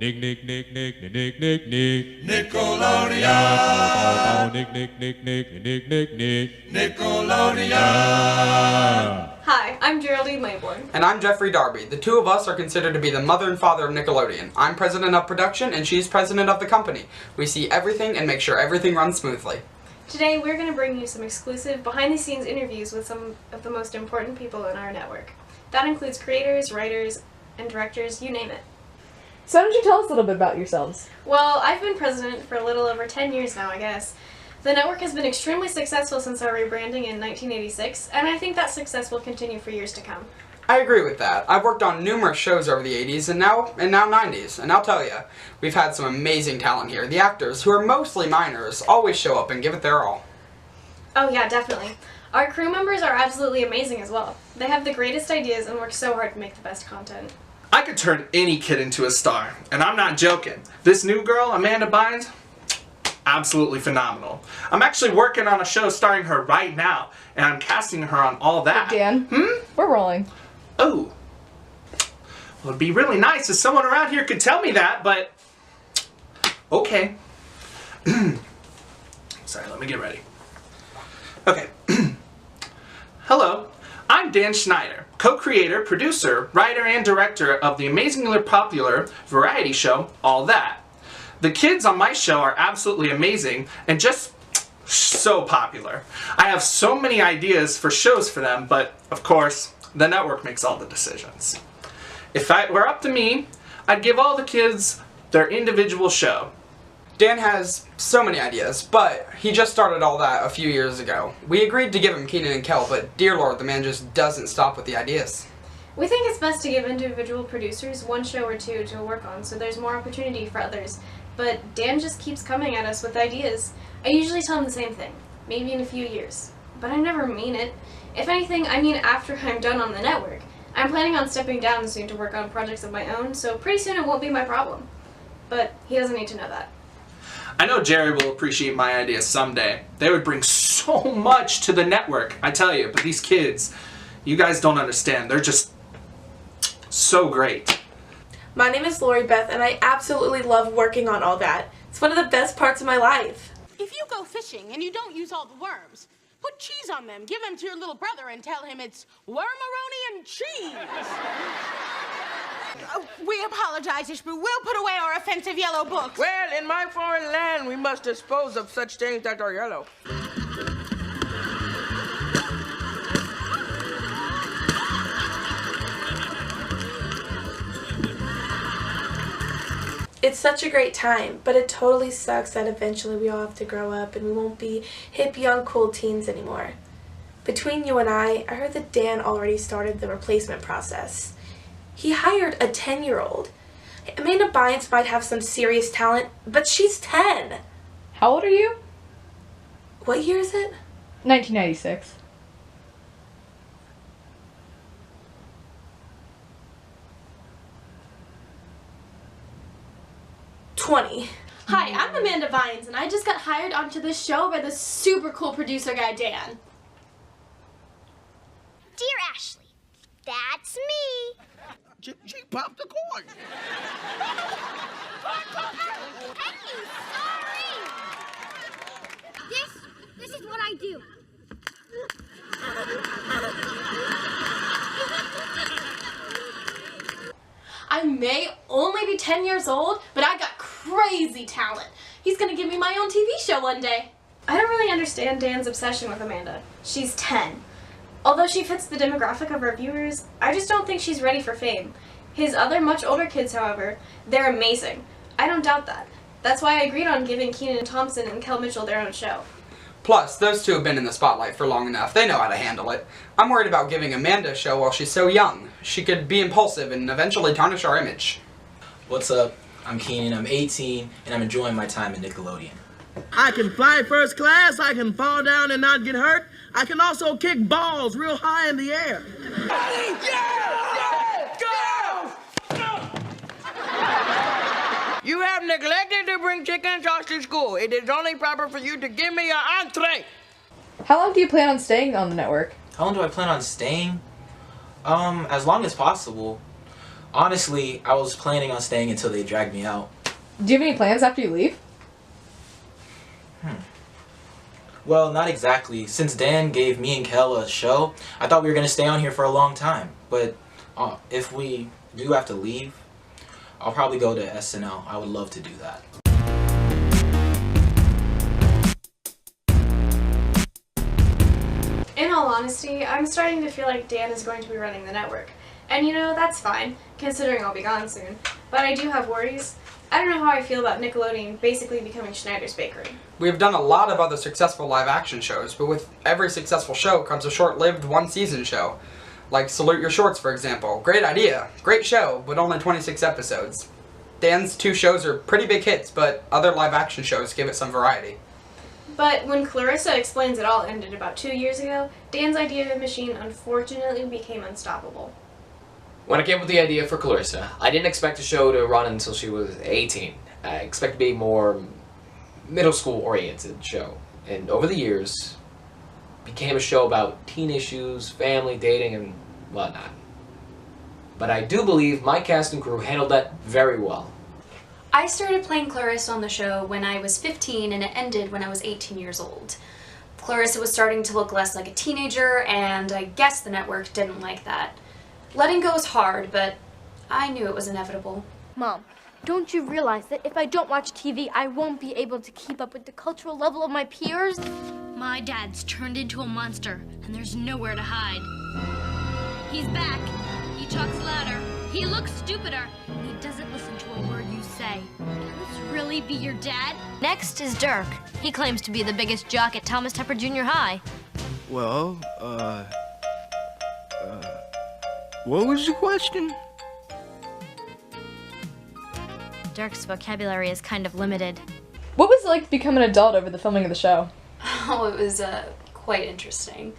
Nick, Nick, Nick, Nick, Nick, Nick, Nick. Nickelodeon. Nick, Nick, Nick, Nick, Nick, Nick, Nick. Nickelodeon. Hi, I'm Geraldine Mayborn. And I'm Jeffrey Darby. The two of us are considered to be the mother and father of Nickelodeon. I'm president of production and she's president of the company. We see everything and make sure everything runs smoothly. Today we're going to bring you some exclusive behind-the-scenes interviews with some of the most important people in our network. That includes creators, writers, and directors, you name it. So why don't you tell us a little bit about yourselves? Well, I've been president for a little over 10 years now, I guess. The network has been extremely successful since our rebranding in 1986, and I think that success will continue for years to come. I agree with that. I've worked on numerous shows over the 80s and now 90s, and I'll tell you, we've had some amazing talent here. The actors, who are mostly minors, always show up and give it their all. Oh yeah, definitely. Our crew members are absolutely amazing as well. They have the greatest ideas and work so hard to make the best content. I could turn any kid into a star, and I'm not joking. This new girl, Amanda Bynes, absolutely phenomenal. I'm actually working on a show starring her right now, and I'm casting her on all that. Dan, we're rolling. Oh. Well, it'd be really nice if someone around here could tell me that, but okay. Sorry, let me get ready. Okay. Hello, I'm Dan Schneider, co-creator, producer, writer, and director of the amazingly popular variety show, All That. The kids on my show are absolutely amazing and just so popular. I have so many ideas for shows for them, but of course, the network makes all the decisions. If it were up to me, I'd give all the kids their individual show. Dan has so many ideas, but he just started All That a few years ago. We agreed to give him Keenan and Kel, but dear Lord, the man just doesn't stop with the ideas. We think it's best to give individual producers one show or two to work on so there's more opportunity for others. But Dan just keeps coming at us with ideas. I usually tell him the same thing, maybe in a few years. But I never mean it. If anything, I mean after I'm done on the network. I'm planning on stepping down soon to work on projects of my own, so pretty soon it won't be my problem. But he doesn't need to know that. I know Jerry will appreciate my ideas someday. They would bring so much to the network, I tell you, but these kids, you guys don't understand. They're just so great. My name is Lori Beth, and I absolutely love working on All That. It's one of the best parts of my life. If you go fishing and you don't use all the worms, put cheese on them, give them to your little brother and tell him it's wormaroni and cheese. We apologize, Ishbu. We'll put away our offensive yellow books. Well, in my foreign land, we must dispose of such things that are yellow. It's such a great time, but it totally sucks that eventually we all have to grow up and we won't be hip, young, cool teens anymore. Between you and I heard that Dan already started the replacement process. He hired a 10-year-old. Amanda Bynes might have some serious talent, but she's 10. How old are you? What year is it? 1996. Hi, I'm Amanda Bynes, and I just got hired onto this show by this super cool producer guy, Dan. Dear Ashley, that's me. She popped the corn. Hey, sorry. This is what I do. I may only be 10 years old, but I got crazy talent. He's gonna give me my own TV show one day. I don't really understand Dan's obsession with Amanda. She's 10. Although she fits the demographic of our viewers, I just don't think she's ready for fame. His other much older kids, however, they're amazing. I don't doubt that. That's why I agreed on giving Keenan Thompson and Kel Mitchell their own show. Plus, those two have been in the spotlight for long enough. They know how to handle it. I'm worried about giving Amanda a show while she's so young. She could be impulsive and eventually tarnish our image. What's up? I'm Keenan, I'm 18, and I'm enjoying my time at Nickelodeon. I can fly first class, I can fall down and not get hurt. I can also kick balls real high in the air. You have neglected to bring chicken sauce to school. It is only proper for you to give me your entree. How long do you plan on staying on the network? How long do I plan on staying? As long as possible. Honestly, I was planning on staying until they dragged me out. Do you have any plans after you leave? Well, not exactly. Since Dan gave me and Kel a show, I thought we were going to stay on here for a long time. But if we do have to leave, I'll probably go to SNL. I would love to do that. In all honesty, I'm starting to feel like Dan is going to be running the network. And you know, that's fine, considering I'll be gone soon. But I do have worries. I don't know how I feel about Nickelodeon basically becoming Schneider's Bakery. We have done a lot of other successful live-action shows, but with every successful show comes a short-lived one-season show. Like Salute Your Shorts, for example. Great idea, great show, but only 26 episodes. Dan's 2 shows are pretty big hits, but other live-action shows give it some variety. But when Clarissa Explains It All ended about 2 years ago, Dan's idea machine unfortunately became unstoppable. When I came up with the idea for Clarissa, I didn't expect the show to run until she was 18. I expected to be a more middle school oriented show. And over the years, became a show about teen issues, family, dating, and whatnot. But I do believe my cast and crew handled that very well. I started playing Clarissa on the show when I was 15 and it ended when I was 18 years old. Clarissa was starting to look less like a teenager and I guess the network didn't like that. Letting go is hard, but I knew it was inevitable. Mom, don't you realize that if I don't watch TV, I won't be able to keep up with the cultural level of my peers? My dad's turned into a monster, and there's nowhere to hide. He's back. He talks louder. He looks stupider. And he doesn't listen to a word you say. Can this really be your dad? Next is Dirk. He claims to be the biggest jock at Thomas Tupper Junior High. Well, what was the question? Dirk's vocabulary is kind of limited. What was it like to become an adult over the filming of the show? Oh, it was quite interesting.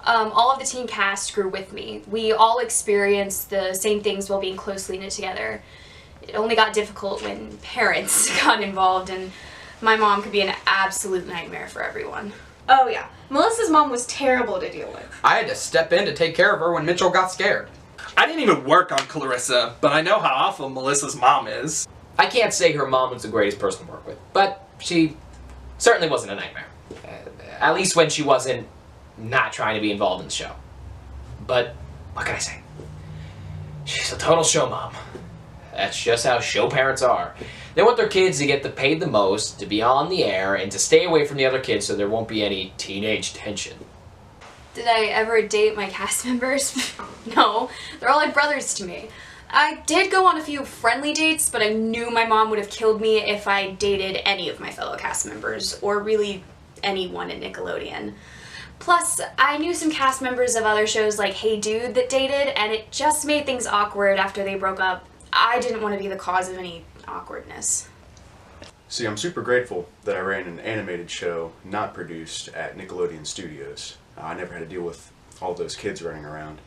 All of the teen cast grew with me. We all experienced the same things while being closely knit together. It only got difficult when parents got involved, and my mom could be an absolute nightmare for everyone. Oh yeah, Melissa's mom was terrible to deal with. I had to step in to take care of her when Mitchell got scared. I didn't even work on Clarissa, but I know how awful Melissa's mom is. I can't say her mom was the greatest person to work with, but she certainly wasn't a nightmare. At least when she wasn't not trying to be involved in the show. But what can I say? She's a total show mom. That's just how show parents are. They want their kids to get paid the most, to be on the air, and to stay away from the other kids so there won't be any teenage tension. Did I ever date my cast members? No, they're all like brothers to me. I did go on a few friendly dates, but I knew my mom would have killed me if I dated any of my fellow cast members, or really anyone at Nickelodeon. Plus, I knew some cast members of other shows like Hey Dude that dated, and it just made things awkward after they broke up. I didn't want to be the cause of any awkwardness. See, I'm super grateful that I ran an animated show not produced at Nickelodeon Studios. I never had to deal with all those kids running around.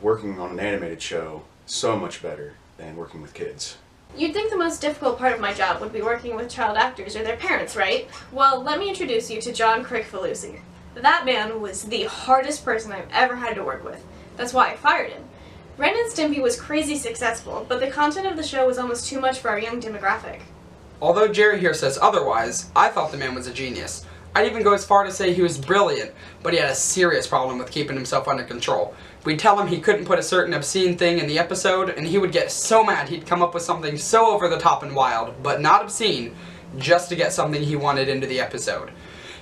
Working on an animated show, so much better than working with kids. You'd think the most difficult part of my job would be working with child actors or their parents, right? Well, let me introduce you to John Crickfalusi. That man was the hardest person I've ever had to work with. That's why I fired him. Ren and Stimpy was crazy successful, but the content of the show was almost too much for our young demographic. Although Jerry here says otherwise, I thought the man was a genius. I'd even go as far to say he was brilliant, but he had a serious problem with keeping himself under control. We'd tell him he couldn't put a certain obscene thing in the episode, and he would get so mad he'd come up with something so over the top and wild, but not obscene, just to get something he wanted into the episode.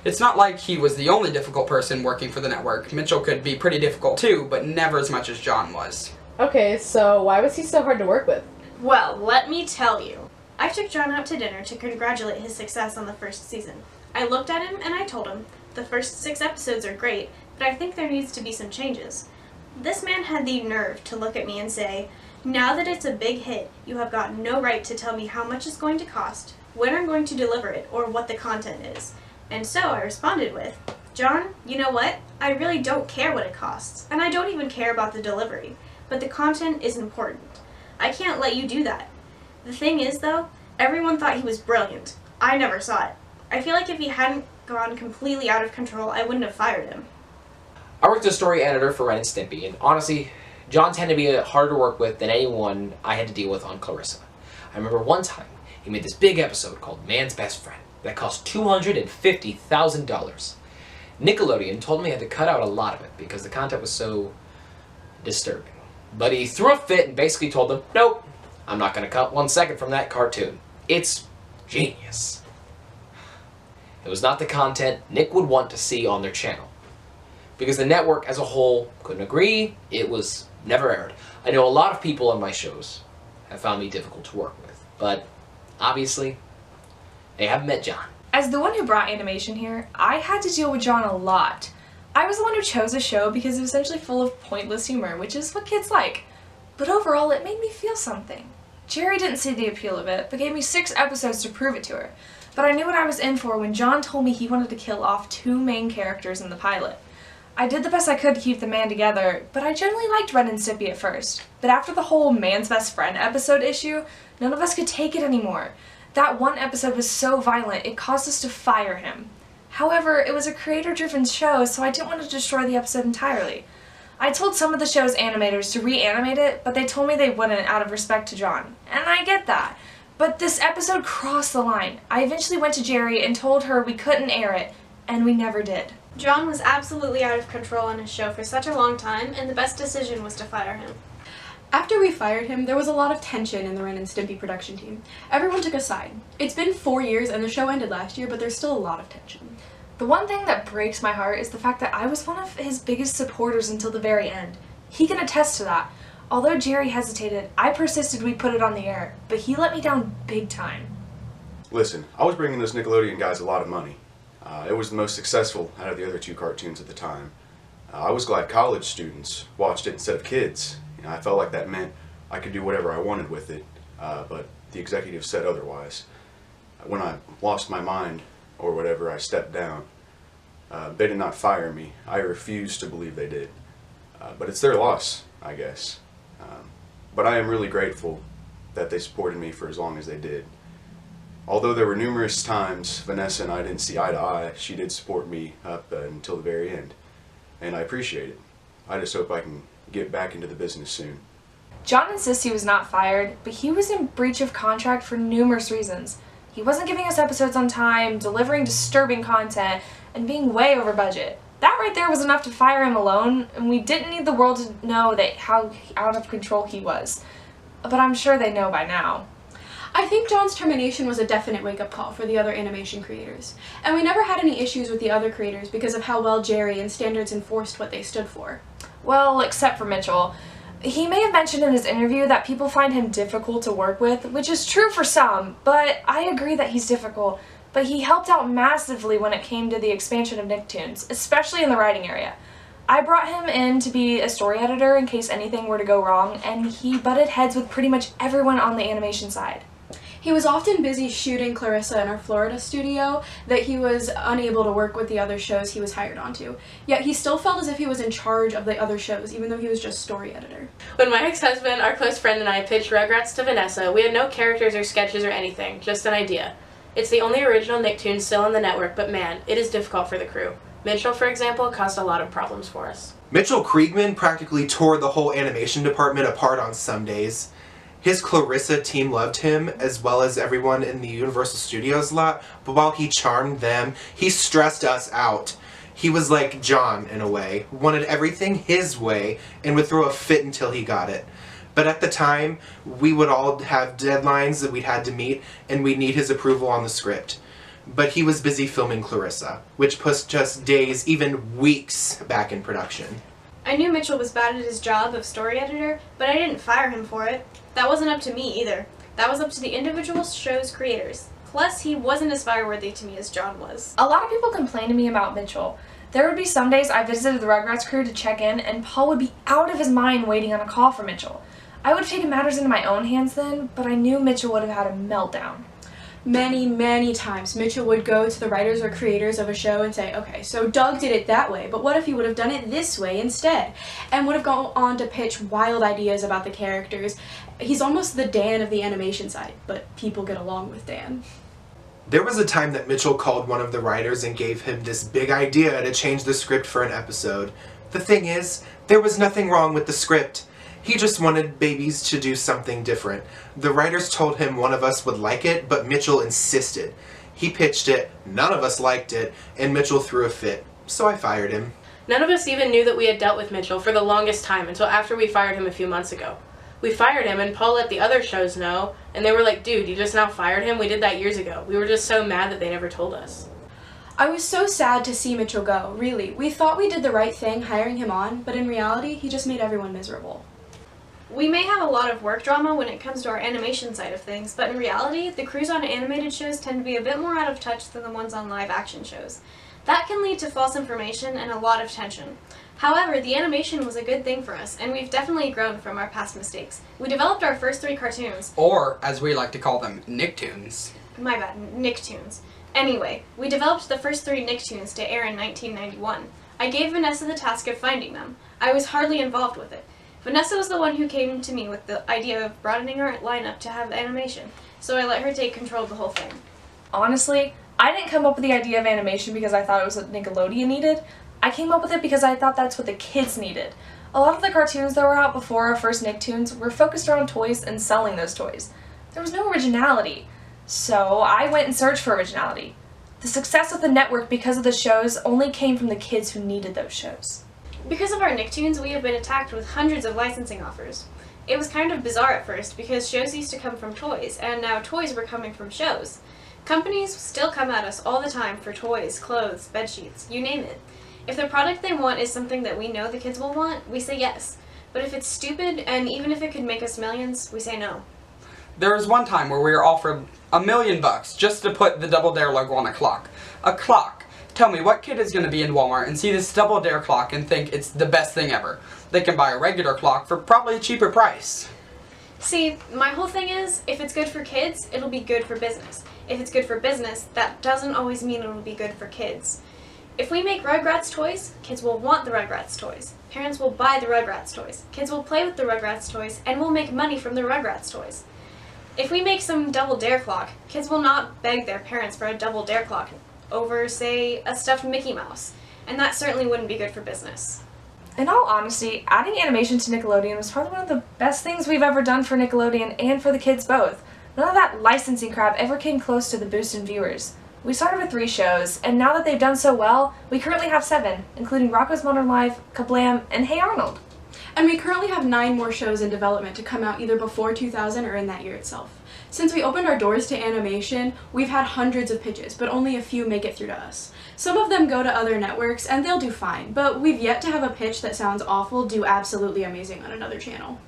It's not like he was the only difficult person working for the network. Mitchell could be pretty difficult too, but never as much as John was. Okay, so why was he so hard to work with? Well, let me tell you. I took John out to dinner to congratulate his success on the first season. I looked at him and I told him, the first 6 episodes are great, but I think there needs to be some changes. This man had the nerve to look at me and say, now that it's a big hit, you have got no right to tell me how much it's going to cost, when I'm going to deliver it, or what the content is. And so I responded with, John, you know what? I really don't care what it costs, and I don't even care about the delivery, but the content is important. I can't let you do that. The thing is, though, everyone thought he was brilliant. I never saw it. I feel like if he hadn't gone completely out of control, I wouldn't have fired him. I worked as story editor for Ren and Stimpy, and honestly, John tended to be harder to work with than anyone I had to deal with on Clarissa. I remember one time he made this big episode called Man's Best Friend that cost $250,000. Nickelodeon told me I had to cut out a lot of it because the content was so disturbing. But he threw a fit and basically told them, nope, I'm not going to cut 1 second from that cartoon. It's genius. It was not the content Nick would want to see on their channel. Because the network as a whole couldn't agree, it was never aired. I know a lot of people on my shows have found me difficult to work with, but obviously, they haven't met John. As the one who brought animation here, I had to deal with John a lot. I was the one who chose the show because it was essentially full of pointless humor, which is what kids like. But overall, it made me feel something. Jerry didn't see the appeal of it, but gave me 6 episodes to prove it to her. But I knew what I was in for when John told me he wanted to kill off 2 main characters in the pilot. I did the best I could to keep the man together, but I generally liked Ren and Stimpy at first. But after the whole Man's Best Friend episode issue, none of us could take it anymore. That one episode was so violent, it caused us to fire him. However, it was a creator-driven show, so I didn't want to destroy the episode entirely. I told some of the show's animators to reanimate it, but they told me they wouldn't out of respect to John. And I get that. But this episode crossed the line. I eventually went to Jerry and told her we couldn't air it, and we never did. John was absolutely out of control on his show for such a long time, and the best decision was to fire him. After we fired him, there was a lot of tension in the Ren and Stimpy production team. Everyone took a side. It's been 4 years and the show ended last year, but there's still a lot of tension. The one thing that breaks my heart is the fact that I was one of his biggest supporters until the very end. He can attest to that. Although Jerry hesitated, I persisted we put it on the air, but he let me down big time. Listen, I was bringing those Nickelodeon guys a lot of money. It was the most successful out of the other 2 cartoons at the time. I was glad college students watched it instead of kids. I felt like that meant I could do whatever I wanted with it, but the executives said otherwise. When I lost my mind, or whatever, I stepped down. They did not fire me. I refuse to believe they did. But it's their loss, I guess. But I am really grateful that they supported me for as long as they did. Although there were numerous times Vanessa and I didn't see eye to eye, she did support me up until the very end. And I appreciate it. I just hope I can get back into the business soon. John insists he was not fired, but he was in breach of contract for numerous reasons. He wasn't giving us episodes on time, delivering disturbing content, and being way over budget. That right there was enough to fire him alone, and we didn't need the world to know that how out of control he was. But I'm sure they know by now. I think John's termination was a definite wake-up call for the other animation creators. And we never had any issues with the other creators because of how well Jerry and Standards enforced what they stood for. Well, except for Mitchell. He may have mentioned in his interview that people find him difficult to work with, which is true for some, but I agree that he's difficult. But he helped out massively when it came to the expansion of Nicktoons, especially in the writing area. I brought him in to be a story editor in case anything were to go wrong, and he butted heads with pretty much everyone on the animation side. He was often busy shooting Clarissa in our Florida studio that he was unable to work with the other shows he was hired onto. Yet he still felt as if he was in charge of the other shows, even though he was just story editor. When my ex-husband, our close friend, and I pitched Rugrats to Vanessa, we had no characters or sketches or anything, just an idea. It's the only original Nicktoon still on the network, but man, it is difficult for the crew. Mitchell, for example, caused a lot of problems for us. Mitchell Kriegman practically tore the whole animation department apart on some days. His Clarissa team loved him, as well as everyone in the Universal Studios lot, but while he charmed them, he stressed us out. He was like John, in a way, wanted everything his way, and would throw a fit until he got it. But at the time, we would all have deadlines that we'd had to meet, and we'd need his approval on the script. But he was busy filming Clarissa, which pushed us days, even weeks, back in production. I knew Mitchell was bad at his job of story editor, but I didn't fire him for it. That wasn't up to me either. That was up to the individual show's creators. Plus, he wasn't as fireworthy to me as John was. A lot of people complain to me about Mitchell. There would be some days I visited the Rugrats crew to check in, and Paul would be out of his mind waiting on a call from Mitchell. I would have taken matters into my own hands then, but I knew Mitchell would have had a meltdown. Many times Mitchell would go to the writers or creators of a show and say, okay, so Doug did it that way, but what if he would have done it this way instead? And would have gone on to pitch wild ideas about the characters. He's almost the Dan of the animation side, but people get along with Dan. There was a time that Mitchell called one of the writers and gave him this big idea to change the script for an episode. The thing is, there was nothing wrong with the script. He just wanted babies to do something different. The writers told him one of us would like it, but Mitchell insisted. He pitched it, none of us liked it, and Mitchell threw a fit. So I fired him. None of us even knew that we had dealt with Mitchell for the longest time until after we fired him a few months ago. We fired him and Paul let the other shows know, and they were like, dude, you just now fired him? We did that years ago. We were just so mad that they never told us. I was so sad to see Mitchell go, really. We thought we did the right thing hiring him on, but in reality, he just made everyone miserable. We may have a lot of work drama when it comes to our animation side of things, but in reality, the crews on animated shows tend to be a bit more out of touch than the ones on live action shows. That can lead to false information and a lot of tension. However, the animation was a good thing for us, and we've definitely grown from our past mistakes. We developed our first 3 cartoons. Or, as we like to call them, Nicktoons. My bad, Nicktoons. Anyway, we developed the first 3 Nicktoons to air in 1991. I gave Vanessa the task of finding them. I was hardly involved with it. Vanessa was the one who came to me with the idea of broadening our lineup to have animation, so I let her take control of the whole thing. Honestly, I didn't come up with the idea of animation because I thought it was what Nickelodeon needed. I came up with it because I thought that's what the kids needed. A lot of the cartoons that were out before our first Nicktoons were focused around toys and selling those toys. There was no originality. So I went and searched for originality. The success of the network because of the shows only came from the kids who needed those shows. Because of our Nicktoons, we have been attacked with hundreds of licensing offers. It was kind of bizarre at first because shows used to come from toys, and now toys were coming from shows. Companies still come at us all the time for toys, clothes, bedsheets, you name it. If the product they want is something that we know the kids will want, we say yes. But if it's stupid, and even if it could make us millions, we say no. There was one time where we were offered $1 million just to put the Double Dare logo on a clock. A clock. Tell me, what kid is going to be in Walmart and see this Double Dare clock and think it's the best thing ever? They can buy a regular clock for probably a cheaper price. See, my whole thing is, if it's good for kids, it'll be good for business. If it's good for business, that doesn't always mean it'll be good for kids. If we make Rugrats toys, kids will want the Rugrats toys. Parents will buy the Rugrats toys. Kids will play with the Rugrats toys, and we'll make money from the Rugrats toys. If we make some Double Dare clock, kids will not beg their parents for a Double Dare clock over, say, a stuffed Mickey Mouse, and that certainly wouldn't be good for business. In all honesty, adding animation to Nickelodeon was probably one of the best things we've ever done for Nickelodeon and for the kids both. None of that licensing crap ever came close to the boost in viewers. We started with 3 shows, and now that they've done so well, we currently have 7, including Rocko's Modern Life, Kablam, and Hey Arnold. And we currently have 9 more shows in development to come out either before 2000 or in that year itself. Since we opened our doors to animation, we've had hundreds of pitches, but only a few make it through to us. Some of them go to other networks, and they'll do fine, but we've yet to have a pitch that sounds awful do absolutely amazing on another channel.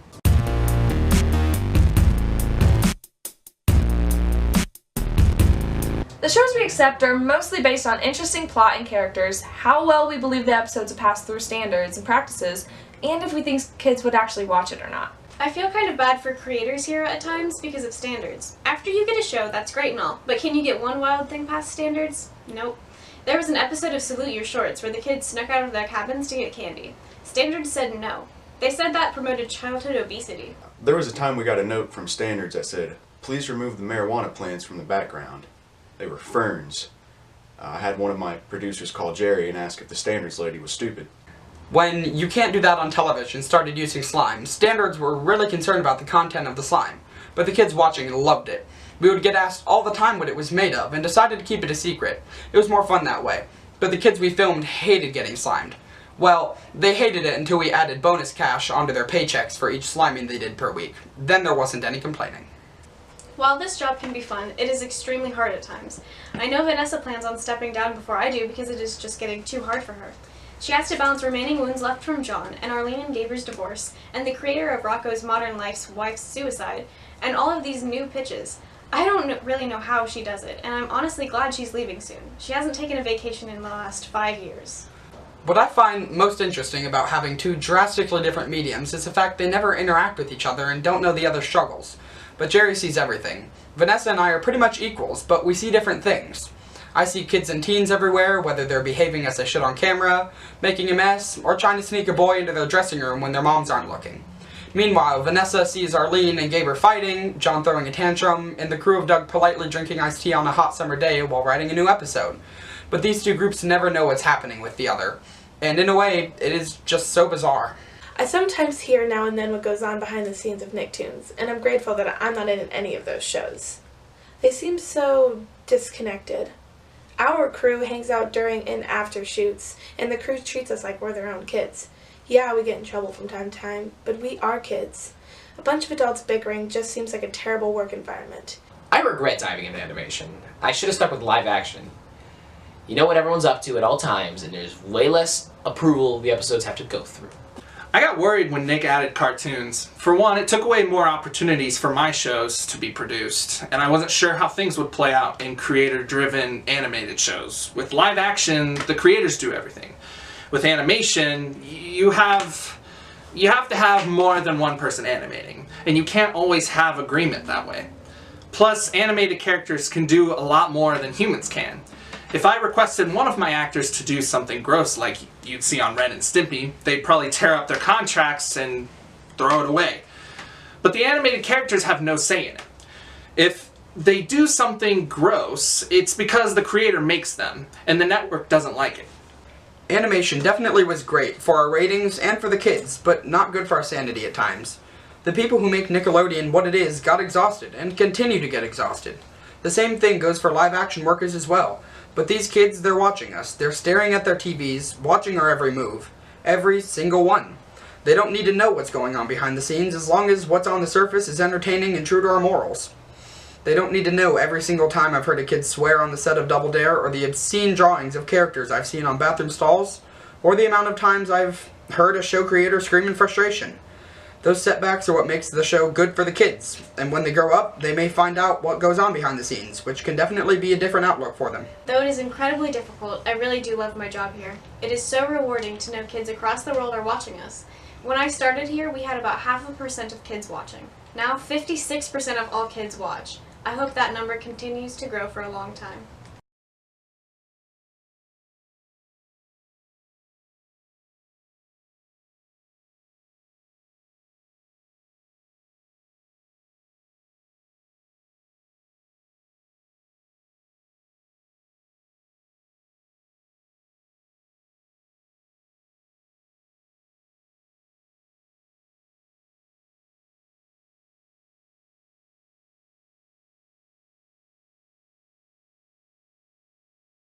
The shows we accept are mostly based on interesting plot and characters, how well we believe the episodes have passed through standards and practices, and if we think kids would actually watch it or not. I feel kind of bad for creators here at times because of standards. After you get a show, that's great and all, but can you get one wild thing past standards? Nope. There was an episode of Salute Your Shorts where the kids snuck out of their cabins to get candy. Standards said no. They said that promoted childhood obesity. There was a time we got a note from Standards that said, please remove the marijuana plants from the background. They were ferns. I had one of my producers call Jerry and ask if the Standards lady was stupid. When You Can't Do That on Television started using slime, Standards were really concerned about the content of the slime, but the kids watching loved it. We would get asked all the time what it was made of and decided to keep it a secret. It was more fun that way, but the kids we filmed hated getting slimed. Well, they hated it until we added bonus cash onto their paychecks for each sliming they did per week. Then there wasn't any complaining. While this job can be fun, it is extremely hard at times. I know Vanessa plans on stepping down before I do because it is just getting too hard for her. She has to balance remaining wounds left from John, and Arlene and Gaber's divorce, and the creator of Rocko's Modern Life's wife's suicide, and all of these new pitches. I don't really know how she does it, and I'm honestly glad she's leaving soon. She hasn't taken a vacation in the last 5 years. What I find most interesting about having 2 drastically different mediums is the fact they never interact with each other and don't know the other's struggles. But Jerry sees everything. Vanessa and I are pretty much equals, but we see different things. I see kids and teens everywhere, whether they're behaving as they should on camera, making a mess, or trying to sneak a boy into their dressing room when their moms aren't looking. Meanwhile, Vanessa sees Arlene and Gaber fighting, John throwing a tantrum, and the crew of Doug politely drinking iced tea on a hot summer day while writing a new episode. But these 2 groups never know what's happening with the other. And in a way, it is just so bizarre. I sometimes hear now and then what goes on behind the scenes of Nicktoons, and I'm grateful that I'm not in any of those shows. They seem so disconnected. Our crew hangs out during and after shoots, and the crew treats us like we're their own kids. Yeah, we get in trouble from time to time, but we are kids. A bunch of adults bickering just seems like a terrible work environment. I regret diving into animation. I should have stuck with live action. You know what everyone's up to at all times, and there's way less approval the episodes have to go through. I got worried when Nick added cartoons. For one, it took away more opportunities for my shows to be produced, and I wasn't sure how things would play out in creator-driven animated shows. With live action, the creators do everything. With animation, you have to have more than one person animating, and you can't always have agreement that way. Plus, animated characters can do a lot more than humans can. If I requested one of my actors to do something gross like you'd see on Ren and Stimpy, they'd probably tear up their contracts and throw it away. But the animated characters have no say in it. If they do something gross, it's because the creator makes them, and the network doesn't like it. Animation definitely was great for our ratings and for the kids, but not good for our sanity at times. The people who make Nickelodeon what it is got exhausted, and continue to get exhausted. The same thing goes for live action workers as well. But these kids, they're watching us. They're staring at their TVs, watching our every move. Every single one. They don't need to know what's going on behind the scenes as long as what's on the surface is entertaining and true to our morals. They don't need to know every single time I've heard a kid swear on the set of Double Dare, or the obscene drawings of characters I've seen on bathroom stalls, or the amount of times I've heard a show creator scream in frustration. Those setbacks are what makes the show good for the kids, and when they grow up, they may find out what goes on behind the scenes, which can definitely be a different outlook for them. Though it is incredibly difficult, I really do love my job here. It is so rewarding to know kids across the world are watching us. When I started here, we had about 0.5% of kids watching. Now 56% of all kids watch. I hope that number continues to grow for a long time.